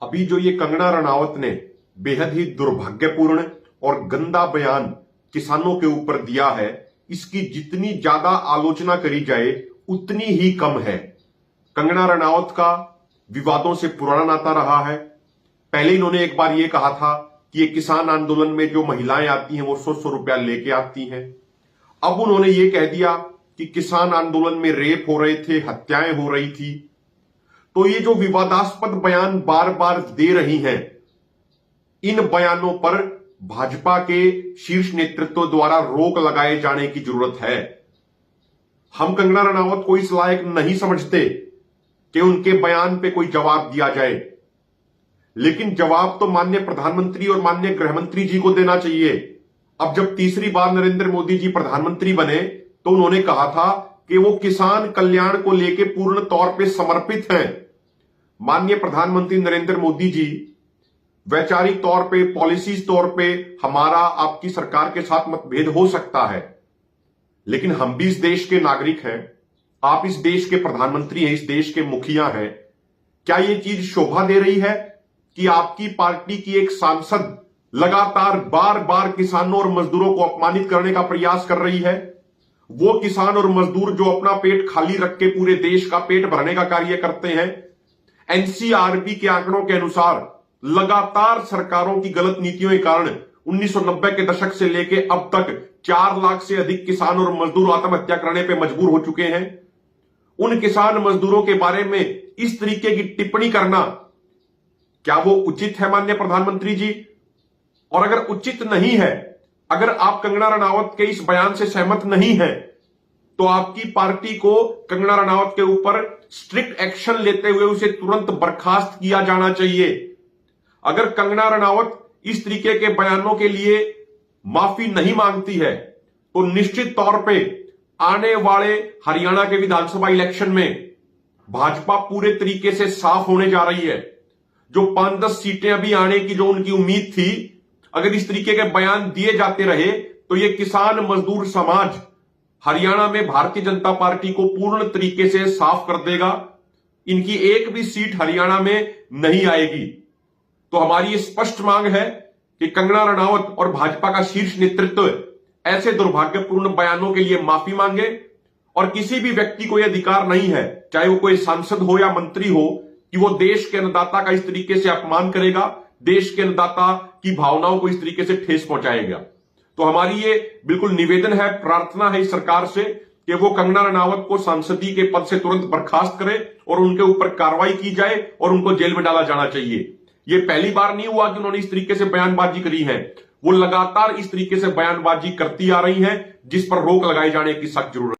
अभी जो ये कंगना रनावत ने बेहद ही दुर्भाग्यपूर्ण और गंदा बयान किसानों के ऊपर दिया है, इसकी जितनी ज्यादा आलोचना करी जाए उतनी ही कम है। कंगना रनावत का विवादों से पुराना नाता रहा है। पहले इन्होंने एक बार यह कहा था कि ये किसान आंदोलन में जो महिलाएं आती हैं वो 100 रुपया लेके आती हैं। अब उन्होंने ये कह दिया कि किसान आंदोलन में रेप हो रहे थे, हत्याएं हो रही थी। तो ये जो विवादास्पद बयान बार बार दे रही हैं, इन बयानों पर भाजपा के शीर्ष नेतृत्व द्वारा रोक लगाए जाने की जरूरत है। हम कंगना रनावत को इस लायक नहीं समझते कि उनके बयान पे कोई जवाब दिया जाए, लेकिन जवाब तो माननीय प्रधानमंत्री और माननीय गृहमंत्री जी को देना चाहिए। अब जब तीसरी बार नरेंद्र मोदी जी प्रधानमंत्री बने तो उन्होंने कहा था कि वो किसान कल्याण को लेकर पूर्ण तौर पे समर्पित हैं। माननीय प्रधानमंत्री नरेंद्र मोदी जी वैचारिक तौर पे, पॉलिसीज तौर पे हमारा आपकी सरकार के साथ मतभेद हो सकता है, लेकिन हम भी इस देश के नागरिक हैं, आप इस देश के प्रधानमंत्री हैं, इस देश के मुखिया हैं। क्या ये चीज शोभा दे रही है कि आपकी पार्टी की एक सांसद लगातार बार बार किसानों और मजदूरों को अपमानित करने का प्रयास कर रही है? वो किसान और मजदूर जो अपना पेट खाली रख के पूरे देश का पेट भरने का कार्य करते हैं। एनसीआरबी के आंकड़ों के अनुसार लगातार सरकारों की गलत नीतियों के कारण 1990 के दशक से लेके अब तक 4 लाख से अधिक किसान और मजदूर आत्महत्या करने पे मजबूर हो चुके हैं। उन किसान मजदूरों के बारे में इस तरीके की टिप्पणी करना, क्या वो उचित है माननीय प्रधानमंत्री जी? और अगर उचित नहीं है, अगर आप कंगना रनावत के इस बयान से सहमत नहीं है, तो आपकी पार्टी को कंगना रनावत के ऊपर स्ट्रिक्ट एक्शन लेते हुए उसे तुरंत बर्खास्त किया जाना चाहिए। अगर कंगना रनावत इस तरीके के बयानों के लिए माफी नहीं मांगती है तो निश्चित तौर पे आने वाले हरियाणा के विधानसभा इलेक्शन में भाजपा पूरे तरीके से साफ होने जा रही है। जो 5-10 सीटें अभी आने की जो उनकी उम्मीद थी, अगर इस तरीके के बयान दिए जाते रहे तो ये किसान मजदूर समाज हरियाणा में भारतीय जनता पार्टी को पूर्ण तरीके से साफ कर देगा। इनकी एक भी सीट हरियाणा में नहीं आएगी। तो हमारी ये स्पष्ट मांग है कि कंगना रनावत और भाजपा का शीर्ष नेतृत्व ऐसे दुर्भाग्यपूर्ण बयानों के लिए माफी मांगे, और किसी भी व्यक्ति को यह अधिकार नहीं है, चाहे वो कोई सांसद हो या मंत्री हो, कि वो देश के अन्नदाता का इस तरीके से अपमान करेगा, देश के अन्नदाता की भावनाओं को इस तरीके से ठेस पहुंचाएगा। तो हमारी ये बिल्कुल निवेदन है, प्रार्थना है इस सरकार से कि वो कंगना रनावत को सांसदी के पद से तुरंत बर्खास्त करे और उनके ऊपर कार्रवाई की जाए और उनको जेल में डाला जाना चाहिए। ये पहली बार नहीं हुआ कि उन्होंने इस तरीके से बयानबाजी करी है, वो लगातार इस तरीके से बयानबाजी करती आ रही हैं, जिस पर रोक लगाए जाने की सख्त जरूरत है।